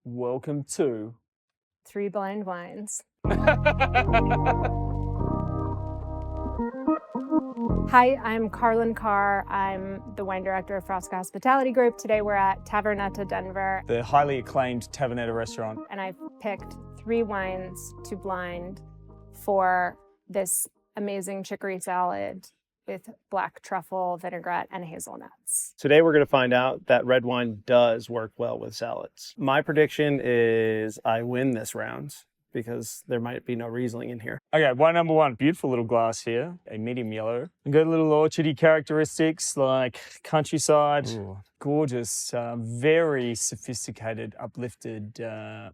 Welcome to Three Blind Wines. Hi, I'm Carlin Karr. I'm the wine director of Frasca Hospitality Group. Today we're at Tavernetta, Denver. the highly acclaimed Tavernetta restaurant. And I've picked 3 wines to blind for this amazing chicory salad with black truffle, vinaigrette, and hazelnuts. Today we're going to find out that red wine does work well with salads. My prediction is I win this round because there might be no Riesling in here. Okay, wine number 1, beautiful little glass here, a medium yellow. Got little orchardy characteristics like countryside. Ooh, gorgeous, very sophisticated, uplifted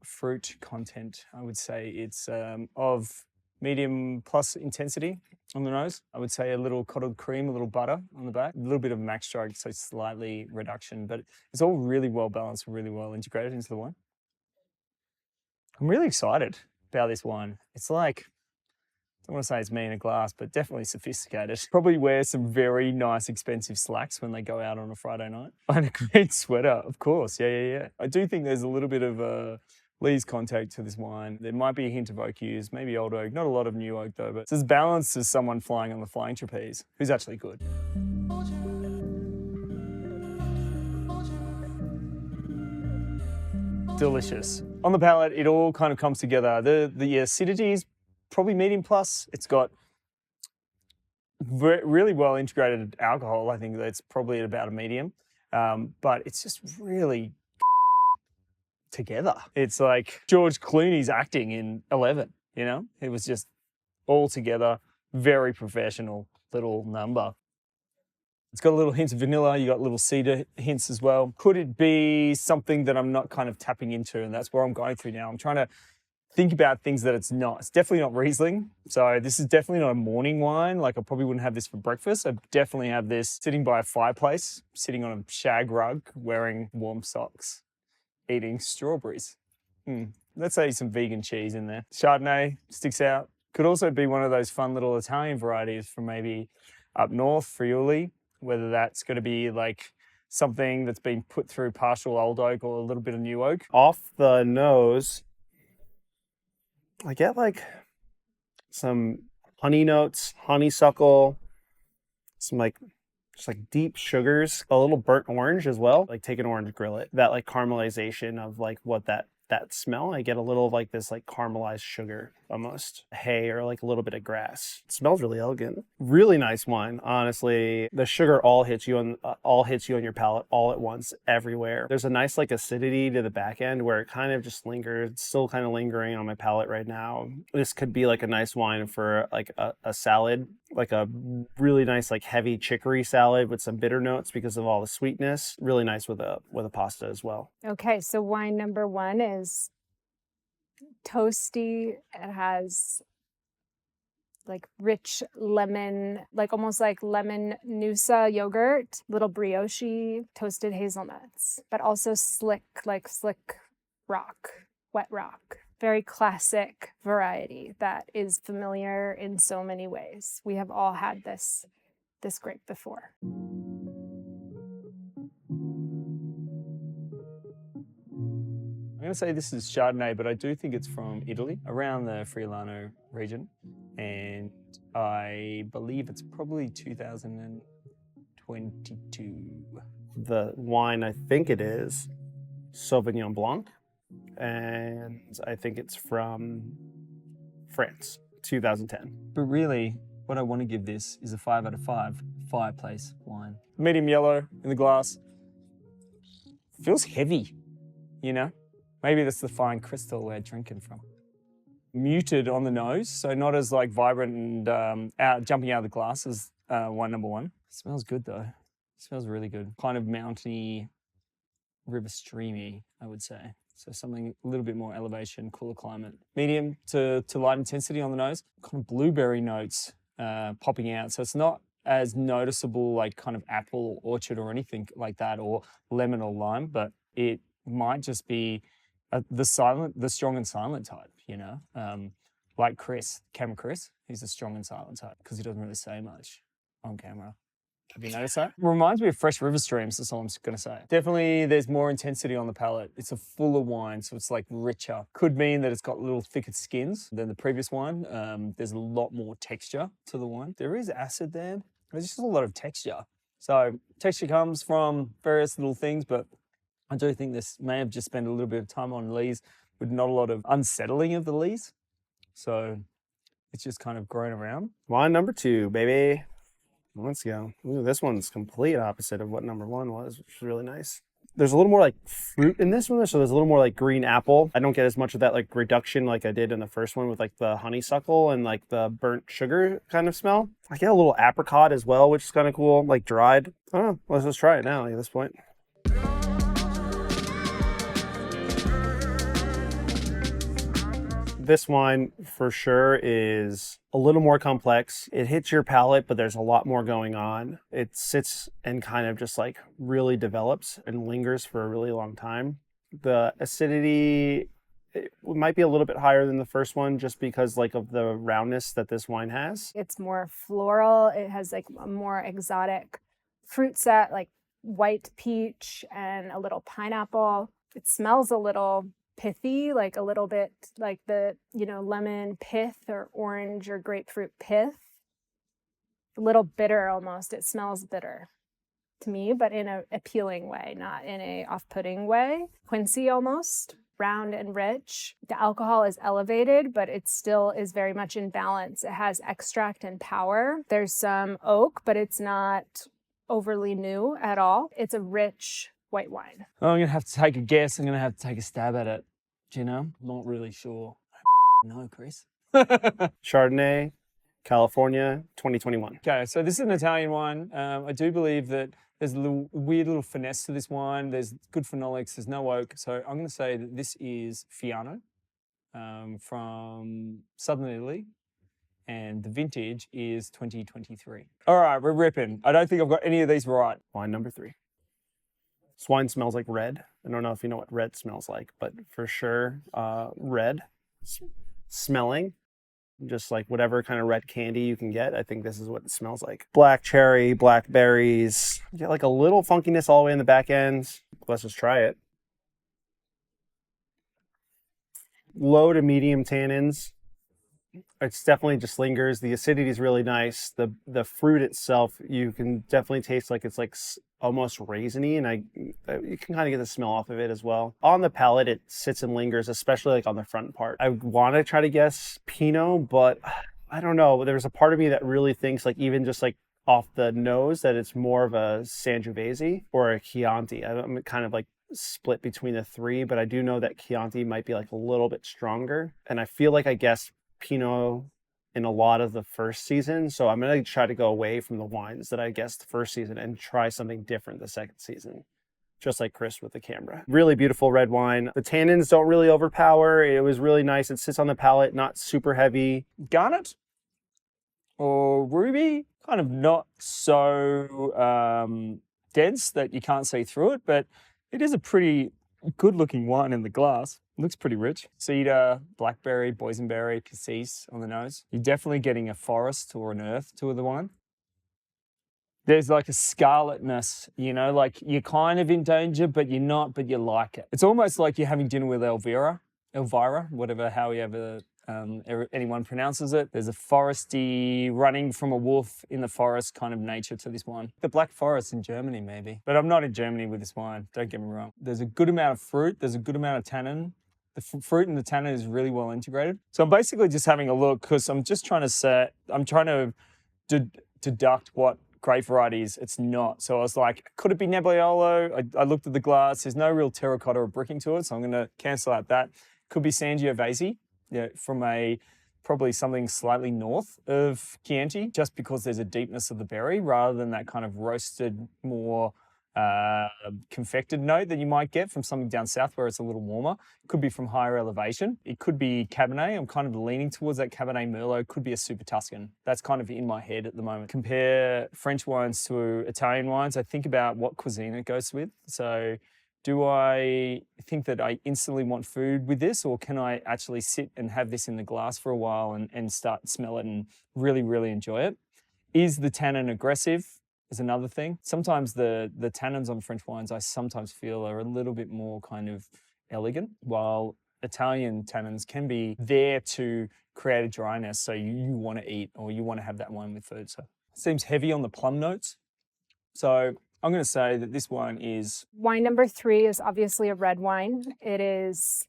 fruit content. I would say it's of medium plus intensity on the nose. I would say a little cottage cream, a little butter on the back, a little bit of max stroke, so slightly reduction, but it's all really well balanced, really well integrated into the wine. I'm really excited about this wine. It's like, I don't want to say it's me in a glass, but definitely sophisticated. Probably wear some very nice, expensive slacks when they go out on a Friday night. And a great sweater, of course. Yeah. I do think there's a little bit of Lee's contact to this wine. There might be a hint of oak use, maybe old oak, not a lot of new oak though, but it's as balanced as someone flying on the flying trapeze, who's actually good. Delicious. On the palate, it all kind of comes together. The acidity is probably medium plus. It's got really well integrated alcohol. I think that's probably at about a medium, but it's just really together. It's like George Clooney's acting in 11, you know? It was just all together, very professional little number. It's got a little hint of vanilla. You got little cedar hints as well. Could it be something that I'm not kind of tapping into? And that's where I'm going through now. I'm trying to think about things that it's not. It's definitely not Riesling. So this is definitely not a morning wine. Like I probably wouldn't have this for breakfast. I definitely have this sitting by a fireplace, sitting on a shag rug, wearing warm socks, eating strawberries. Let's say some vegan cheese in there. Chardonnay sticks out. Could also be one of those fun little Italian varieties from maybe up north, Friuli, whether that's going to be like something that's been put through partial old oak or a little bit of new oak. Off the nose, I get like some honey notes, honeysuckle, some just like deep sugars, a little burnt orange as well. Like take an orange, grill it. That like caramelization of like what that smell. I get a little of like this like caramelized sugar, almost hay or like a little bit of grass. It smells really elegant. Really nice wine, honestly. The sugar all hits you on your palate all at once, everywhere. There's a nice like acidity to the back end where it kind of just lingers. It's still kind of lingering on my palate right now. This could be like a nice wine for like a salad, like a really nice like heavy chicory salad with some bitter notes because of all the sweetness. Really nice with a pasta as well. Okay, so wine number 1 is toasty. It has like rich lemon, like almost like lemon noosa yogurt, little brioche, toasted hazelnuts, but also slick, like slick rock, wet rock. Very classic variety that is familiar in so many ways. We have all had this grape before. I'm going to say this is Chardonnay, but I do think it's from Italy, around the Friulano region. And I believe it's probably 2022. The wine, I think it is Sauvignon Blanc, and I think it's from France, 2010. But really, what I want to give this is a 5 out of 5 fireplace wine. Medium yellow in the glass. Feels heavy, you know? Maybe that's the fine crystal we're drinking from. Muted on the nose, so not as like vibrant and jumping out of the glass as wine number 1. Smells good though. Smells really good. Kind of mountainy, river streamy, I would say. So something a little bit more elevation, cooler climate. Medium to light intensity on the nose. Kind of blueberry notes popping out. So it's not as noticeable like kind of apple or orchard or anything like that, or lemon or lime, but it might just be the strong and silent type, you know, like Camera Chris, he's a strong and silent type because he doesn't really say much on camera. Have you noticed that? Reminds me of fresh river streams, that's all I'm going to say. Definitely there's more intensity on the palate. It's a fuller wine, so it's like richer. Could mean that it's got a little thicker skins than the previous wine. There's a lot more texture to the wine. There is acid there. There's just a lot of texture. So texture comes from various little things, but I do think this may have just spent a little bit of time on lees with not a lot of unsettling of the lees. So it's just kind of grown around. Wine number 2, baby. Let's go. Ooh, this one's complete opposite of what number 1 was, which is really nice. There's a little more like fruit in this one, so there's a little more like green apple. I don't get as much of that like reduction like I did in the first one with like the honeysuckle and like the burnt sugar kind of smell. I get a little apricot as well, which is kind of cool, like dried. I don't know. Let's just try it now at this point. This wine for sure is a little more complex. It hits your palate, but there's a lot more going on. It sits and kind of just like really develops and lingers for a really long time. The acidity, it might be a little bit higher than the first one just because like of the roundness that this wine has. It's more floral. It has like a more exotic fruit set, like white peach and a little pineapple. It smells a little pithy, like a little bit like the, lemon pith or orange or grapefruit pith. A little bitter almost. It smells bitter to me, but in an appealing way, not in a off-putting way. Quincy almost, round and rich. The alcohol is elevated, but it still is very much in balance. It has extract and power. There's some oak, but it's not overly new at all. It's a rich white wine. I'm going to have to take a guess. I'm going to have to take a stab at it. Do you know? Not really sure. No, Chris. Chardonnay, California, 2021. Okay, so this is an Italian wine. I do believe that there's a weird little finesse to this wine. There's good phenolics. There's no oak. So I'm going to say that this is Fiano from southern Italy. And the vintage is 2023. All right, we're ripping. I don't think I've got any of these right. Wine number 3. This wine smells like red. I don't know if you know what red smells like, but for sure, red smelling, just like whatever kind of red candy you can get. I think this is what it smells like. Black cherry, blackberries. You get like a little funkiness all the way in the back end. Let's just try it. Low to medium tannins. It's definitely just lingers. The acidity is really nice. The fruit itself, you can definitely taste like it's like almost raisiny, and you can kind of get the smell off of it as well. On the palate, it sits and lingers, especially like on the front part. I want to try to guess Pinot, but I don't know. There's a part of me that really thinks like even just like off the nose that it's more of a Sangiovese or a Chianti. I'm kind of like split between the 3, but I do know that Chianti might be like a little bit stronger, and I feel like I guessed Pinot in a lot of the first season, so I'm going to try to go away from the wines that I guessed the first season and try something different the second season, just like Chris with the camera. Really beautiful red wine. The tannins don't really overpower. It was really nice. It sits on the palate, not super heavy. Garnet or ruby, kind of not so dense that you can't see through it, but it is a pretty good looking wine in the glass. Looks pretty rich. Cedar, blackberry, boysenberry, cassis on the nose. You're definitely getting a forest or an earth to the wine. There's like a scarletness, like you're kind of in danger, but you're not, but you like it. It's almost like you're having dinner with Elvira, whatever, however anyone pronounces it. There's a foresty, running from a wolf in the forest kind of nature to this wine. The Black Forest in Germany, maybe. But I'm not in Germany with this wine, don't get me wrong. There's a good amount of fruit. There's a good amount of tannin. The fruit and the tannin is really well integrated. So I'm basically just having a look because I'm just trying to deduct what grape varieties it's not. So I was like, could it be Nebbiolo? I looked at the glass. There's no real terracotta or bricking to it, so I'm going to cancel out that. Could be Sangiovese. From probably something slightly north of Chianti, just because there's a deepness of the berry rather than that kind of roasted, more confected note that you might get from something down south where it's a little warmer. It could be from higher elevation. It could be Cabernet. I'm kind of leaning towards that Cabernet Merlot. Could be a Super Tuscan. That's kind of in my head at the moment. Compare French wines to Italian wines. I think about what cuisine it goes with. So do I think that I instantly want food with this, or can I actually sit and have this in the glass for a while and start to smell it and really, really enjoy it? Is the tannin aggressive? is another thing. Sometimes the tannins on French wines I sometimes feel are a little bit more kind of elegant, while Italian tannins can be there to create a dryness so you want to eat or you want to have that wine with food. So it seems heavy on the plum notes. So I'm going to say that this wine is... Wine number 3 is obviously a red wine. It is,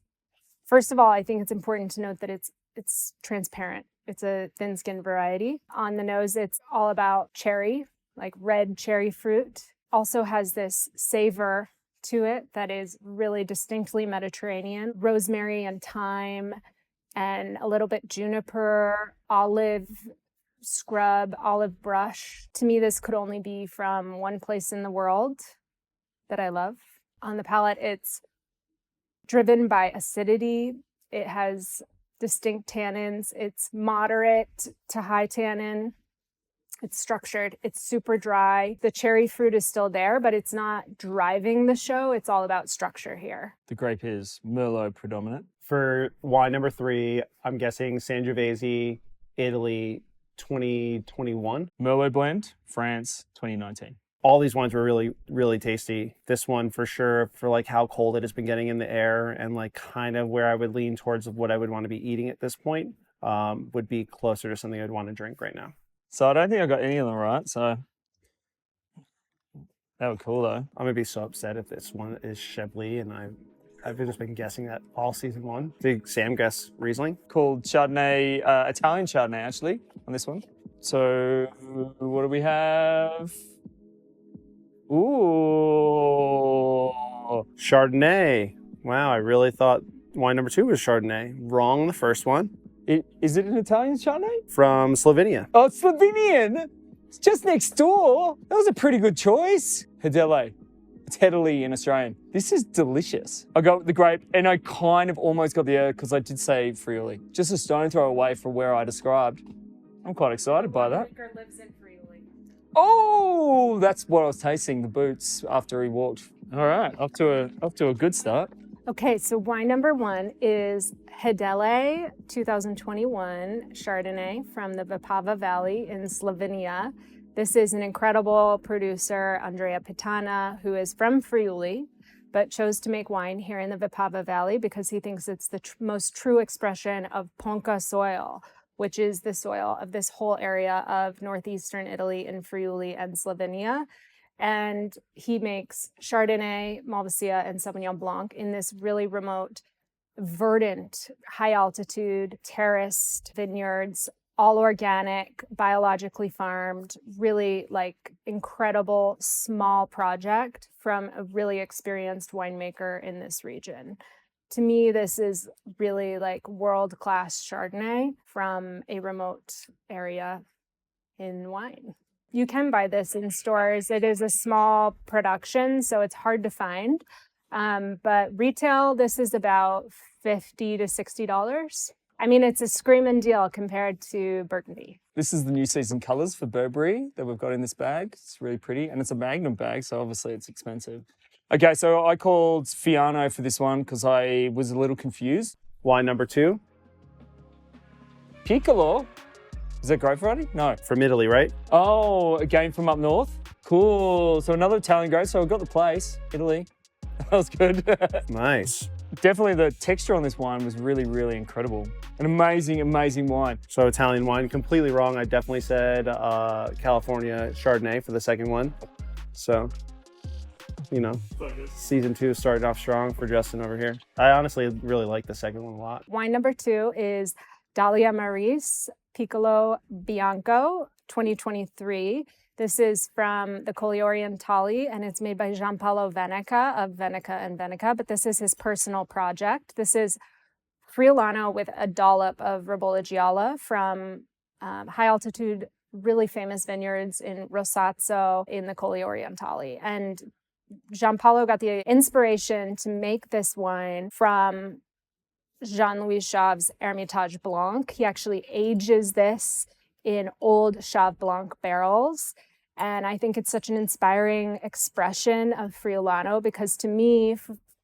first of all, I think it's important to note that it's transparent. It's a thin-skinned variety. On the nose, it's all about cherry, like red cherry fruit. Also has this savor to it that is really distinctly Mediterranean. Rosemary and thyme and a little bit juniper, olive scrub, olive brush. To me, this could only be from one place in the world that I love. On the palate, it's driven by acidity. It has distinct tannins. It's moderate to high tannin. It's structured. It's super dry. The cherry fruit is still there, but it's not driving the show. It's all about structure here. The grape is Merlot predominant. For wine number 3, I'm guessing Sangiovese, Italy, 2021. Merlot blend, France, 2019. All these wines were really, really tasty. This one for sure, for like how cold it has been getting in the air and like kind of where I would lean towards of what I would want to be eating at this point, would be closer to something I'd want to drink right now. So I don't think I got any of them right. So that was cool though. I'm gonna be so upset if this one is Chablis, and I've just been guessing that all season long. Did Sam guess Riesling? Called Chardonnay, Italian Chardonnay actually, on this one. So what do we have? Ooh. Chardonnay. Wow, I really thought wine number 2 was Chardonnay. Wrong the first one. Is it an Italian Chardonnay? From Slovenia. Oh, it's Slovenian. It's just next door. That was a pretty good choice. Hedele. It's Hedele in Australian. This is delicious. I got the grape, and I kind of almost got the air because I did say Friuli. Just a stone throw away from where I described. I'm quite excited by that. Lives in Friuli. Oh, that's what I was tasting, the boots after he walked. All right, off to a good start. Okay, so wine number 1 is Hedele 2021 Chardonnay from the Vipava Valley in Slovenia. This is an incredible producer, Andrea Pitana, who is from Friuli, but chose to make wine here in the Vipava Valley because he thinks it's the most true expression of Ponca soil, which is the soil of this whole area of northeastern Italy in Friuli and Slovenia. And he makes Chardonnay, Malvasia, and Sauvignon Blanc in this really remote, verdant, high-altitude, terraced vineyards, all organic, biologically farmed, really like incredible small project from a really experienced winemaker in this region. To me, this is really like world-class Chardonnay from a remote area in wine. You can buy this in stores. It is a small production, so it's hard to find. But retail, this is about $50 to $60. I mean, it's a screaming deal compared to Burgundy. This is the new season colours for Burberry that we've got in this bag. It's really pretty, and it's a Magnum bag, so obviously it's expensive. Okay, so I called Fiano for this one because I was a little confused. Wine number 2. Piccolo. Is that grape variety? No. From Italy, right? Oh, again from up north. Cool. So another Italian grape. So I got the place, Italy. That was good. Nice. Definitely the texture on this wine was really, really incredible. An amazing, amazing wine. So Italian wine, completely wrong. I definitely said California Chardonnay for the second one. So, you know, season 2 started off strong for Justin over here. I honestly really like the second one a lot. Wine number 2 is Dalia Maris Piccolo Bianco 2023. This is from the Colli Orientali, and it's made by Giampaolo Veneca of Veneca and Veneca, but this is his personal project. This is Friulano with a dollop of Ribolla Gialla from high-altitude, really famous vineyards in Rosazzo in the Colli Orientali. And Giampaolo got the inspiration to make this wine from Jean-Louis Chauve's Hermitage Blanc. He actually ages this in old Chauve Blanc barrels. And I think it's such an inspiring expression of Friulano because to me,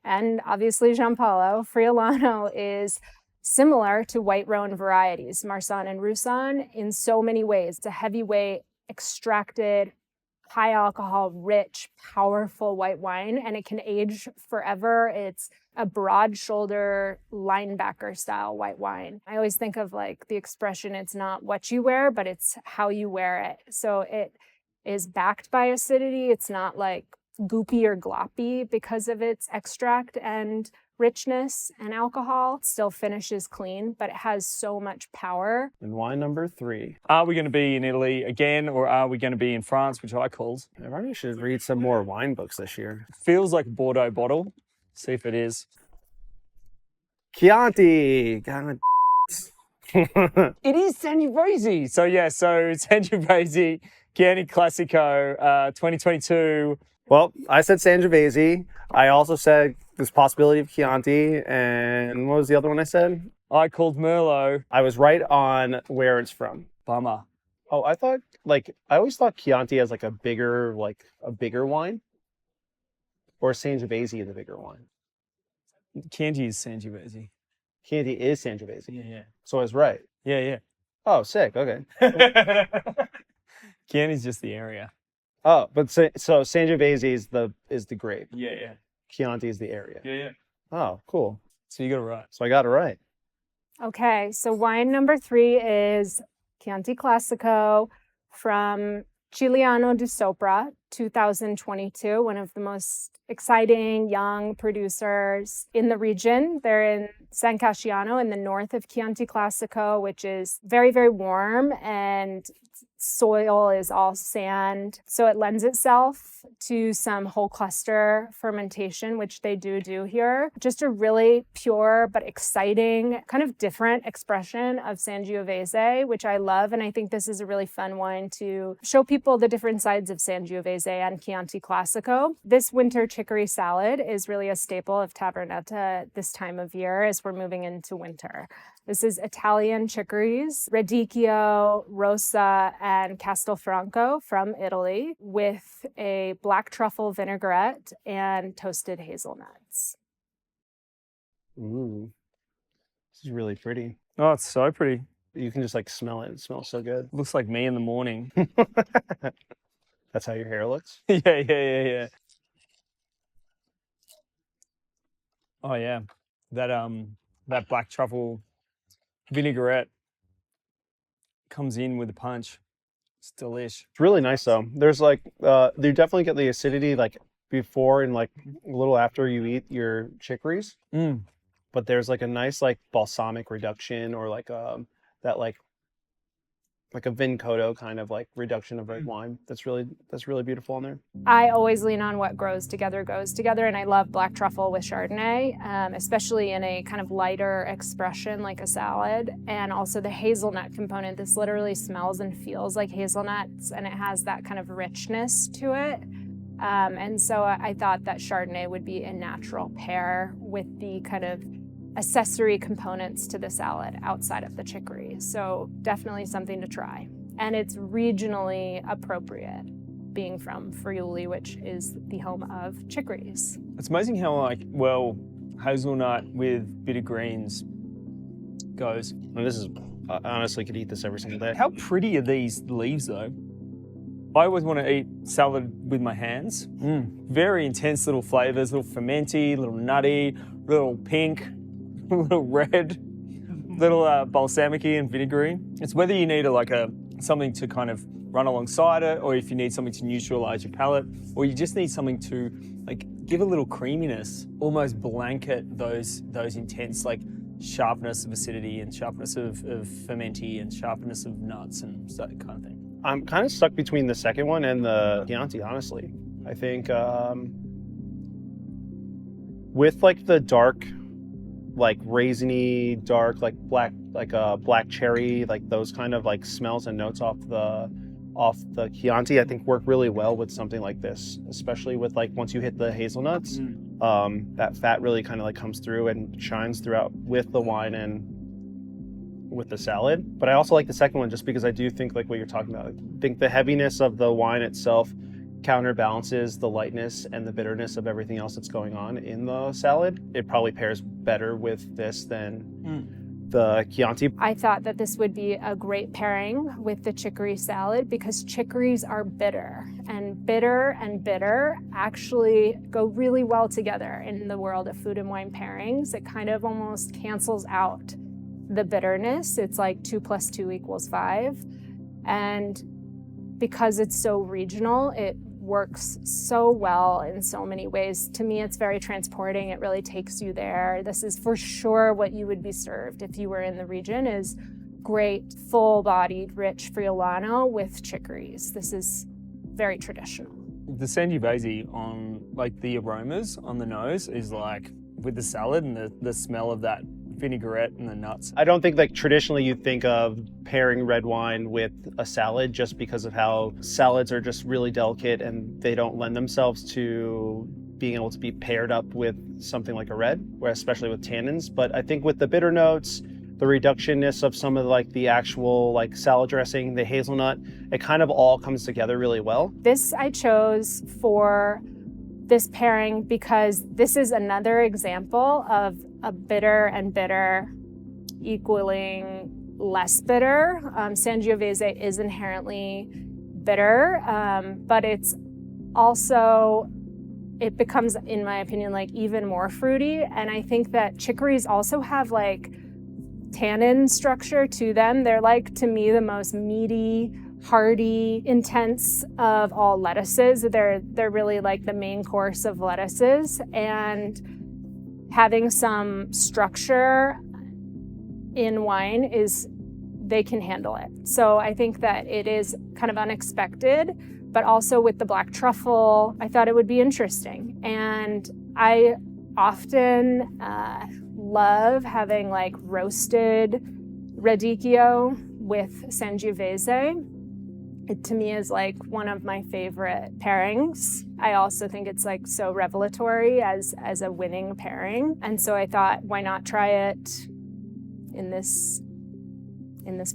and obviously Giampaolo, Friulano is similar to white Rhone varieties, Marsanne and Roussanne, in so many ways. It's a heavyweight, extracted, high alcohol, rich, powerful white wine, and it can age forever. It's a broad shoulder linebacker style white wine. I always think of like the expression, it's not what you wear, but it's how you wear it. So it is backed by acidity. It's not like goopy or gloppy because of its extract and richness and alcohol. It still finishes clean, but it has so much power. And wine number 3. Are we going to be in Italy again, or are we going to be in France, which I called? I probably should read some more wine books this year. Feels like a Bordeaux bottle. See if it is. Chianti. God. It is Sangiovese. So Sangiovese, Chianti Classico, 2022. Well, I said Sangiovese. I also said this possibility of Chianti. And what was the other one I said? I called Merlot. I was right on where it's from. Bummer. Oh, I always thought Chianti as like a bigger wine. Or Sangiovese is a bigger wine. Chianti is Sangiovese. Chianti is Sangiovese. Yeah. So I was right. Yeah. Oh, sick. Okay. Chianti's just the area. Oh, but so Sangiovese is the grape. Yeah. Chianti is the area. Yeah. Oh, cool. So you got it right. So I got it right. Okay, so wine number 3 is Chianti Classico from Giuliano di Sopra, 2022, one of the most exciting young producers in the region. They're in San Casciano in the north of Chianti Classico, which is very, very warm, and soil is all sand. So it lends itself to some whole cluster fermentation, which they do here. Just a really pure but exciting, kind of different expression of Sangiovese, which I love. And I think this is a really fun wine to show people the different sides of Sangiovese and Chianti Classico. This winter chicory salad is really a staple of Tavernetta this time of year as we're moving into winter. This is Italian chicories, Radicchio, Rosa, and Castelfranco from Italy with a black truffle vinaigrette and toasted hazelnuts. Ooh, this is really pretty. Oh, it's so pretty. You can just like smell it. It smells so good. Looks like me in the morning. That's how your hair looks? Yeah. Oh yeah, that black truffle vinaigrette comes in with a punch. It's delish. It's really nice though. There's like you definitely get the acidity like before and like a little after you eat your chicories. But there's like a nice like balsamic reduction or like that like a vin coto kind of like reduction of red wine. That's really beautiful in there. I always lean on what grows together goes together, and I love black truffle with Chardonnay, especially in a kind of lighter expression like a salad, and also the hazelnut component. This literally smells and feels like hazelnuts, and it has that kind of richness to it. And so I thought that Chardonnay would be a natural pair with the kind of accessory components to the salad outside of the chicory. So definitely something to try. And it's regionally appropriate, being from Friuli, which is the home of chicories. It's amazing how hazelnut with bitter greens goes. And this is, I honestly could eat this every single day. How pretty are these leaves though? I always want to eat salad with my hands. Very intense little flavors, little fermenty, little nutty, little pink, little red, little balsamic-y and vinegary. It's whether you need something to kind of run alongside it, or if you need something to neutralize your palate, or you just need something to like give a little creaminess, almost blanket those intense like sharpness of acidity and sharpness of fermenty and sharpness of nuts and that kind of thing. I'm kind of stuck between the second one and the Chianti, honestly. I think with like the dark, like raisiny, dark, like black cherry, like those kind of like smells and notes off the Chianti, I think work really well with something like this, especially with like once you hit the hazelnuts, that fat really kind of like comes through and shines throughout with the wine and with the salad. But I also like the second one just because I do think like what you're talking about. I think the heaviness of the wine itself counterbalances the lightness and the bitterness of everything else that's going on in the salad. It probably pairs better with this than the Chianti. I thought that this would be a great pairing with the chicory salad because chicories are bitter, and bitter and bitter actually go really well together in the world of food and wine pairings. It kind of almost cancels out the bitterness. It's like 2 + 2 = 5. And because it's so regional, it works so well in so many ways. To me, it's very transporting. It really takes you there. This is for sure what you would be served if you were in the region, is great, full-bodied, rich Friulano with chicories. This is very traditional. The Sangiovese on like the aromas on the nose is like with the salad and the smell of that vinaigrette and the nuts. I don't think like traditionally you think of pairing red wine with a salad just because of how salads are just really delicate and they don't lend themselves to being able to be paired up with something like a red, where especially with tannins. But I think with the bitter notes, the reductionness of some of like the actual like salad dressing, the hazelnut, it kind of all comes together really well. This I chose for this pairing because this is another example of a bitter and bitter equaling less bitter. Sangiovese is inherently bitter, but it's also, it becomes, in my opinion, like even more fruity. And I think that chicories also have like tannin structure to them. They're like, to me, the most meaty, hearty, intense of all lettuces. They're really like the main course of lettuces, and having some structure in wine is, they can handle it. So I think that it is kind of unexpected, but also with the black truffle, I thought it would be interesting. And I often love having like roasted radicchio with Sangiovese. It to me is like one of my favorite pairings. I also think it's like so revelatory as a winning pairing. And so I thought, why not try it in this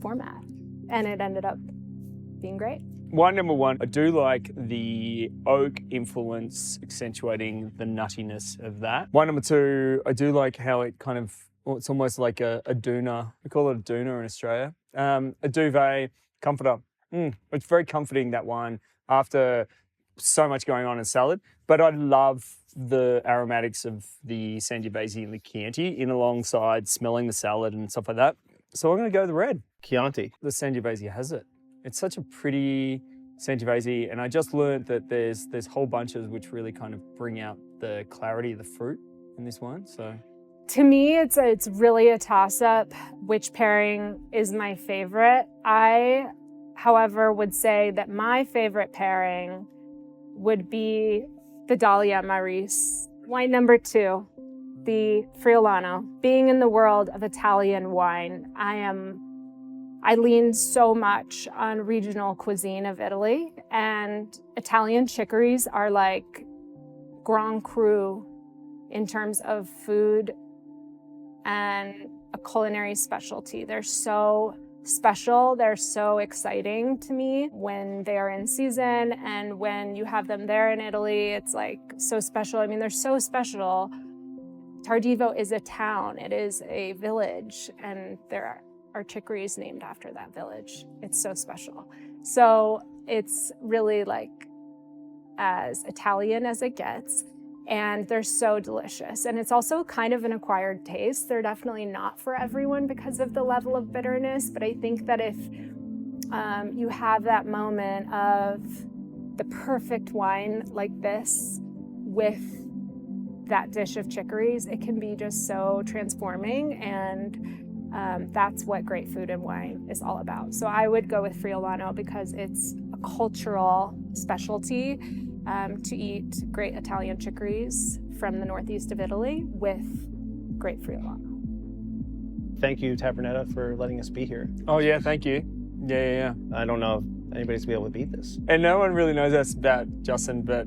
format? And it ended up being great. Wine number one, I do like the oak influence accentuating the nuttiness of that. Wine number two, I do like how it kind of, well, it's almost like a doona. We call it a doona in Australia. A duvet comforter. It's very comforting, that wine, after so much going on in salad. But I love the aromatics of the Sangiovese and the Chianti in alongside smelling the salad and stuff like that. So I'm going to go with the red. Chianti. The Sangiovese has it. It's such a pretty Sangiovese, and I just learned that there's whole bunches which really kind of bring out the clarity of the fruit in this wine. So to me, it's really a toss-up which pairing is my favorite. I, however, would say that my favorite pairing would be the Dahlia Maris. Wine number two, the Friulano. Being in the world of Italian wine, I lean so much on regional cuisine of Italy, and Italian chicories are like Grand Cru in terms of food and a culinary specialty. They're so special, they're so exciting to me when they are in season, and when you have them there in Italy, it's like so special. I mean, they're so special. Tardivo is a town, it is a village, and there are chicories named after that village. It's so special. So it's really like as Italian as it gets, and they're so delicious. And it's also kind of an acquired taste. They're definitely not for everyone because of the level of bitterness, but I think that if you have that moment of the perfect wine like this with that dish of chicories, it can be just so transforming, and that's what great food and wine is all about. So I would go with Friulano because it's a cultural specialty to eat great Italian chicories from the northeast of Italy with great Friulano. Thank you, Tavernetta, for letting us be here. oh yeah, thank you. Yeah. I don't know if anybody's gonna be able to beat this. And no one really knows us about Justin, but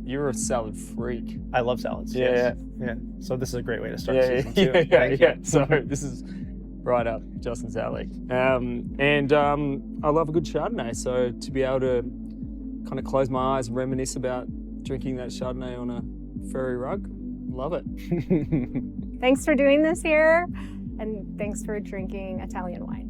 you're a salad freak. I love salads. Yeah, Yeah. So this is a great way to start Yeah. season two. Thank you. So this is right up Justin's alley. And I love a good Chardonnay. So to be able to kind of close my eyes and reminisce about drinking that Chardonnay on a fairy rug, love it. Thanks for doing this here, and thanks for drinking Italian wine.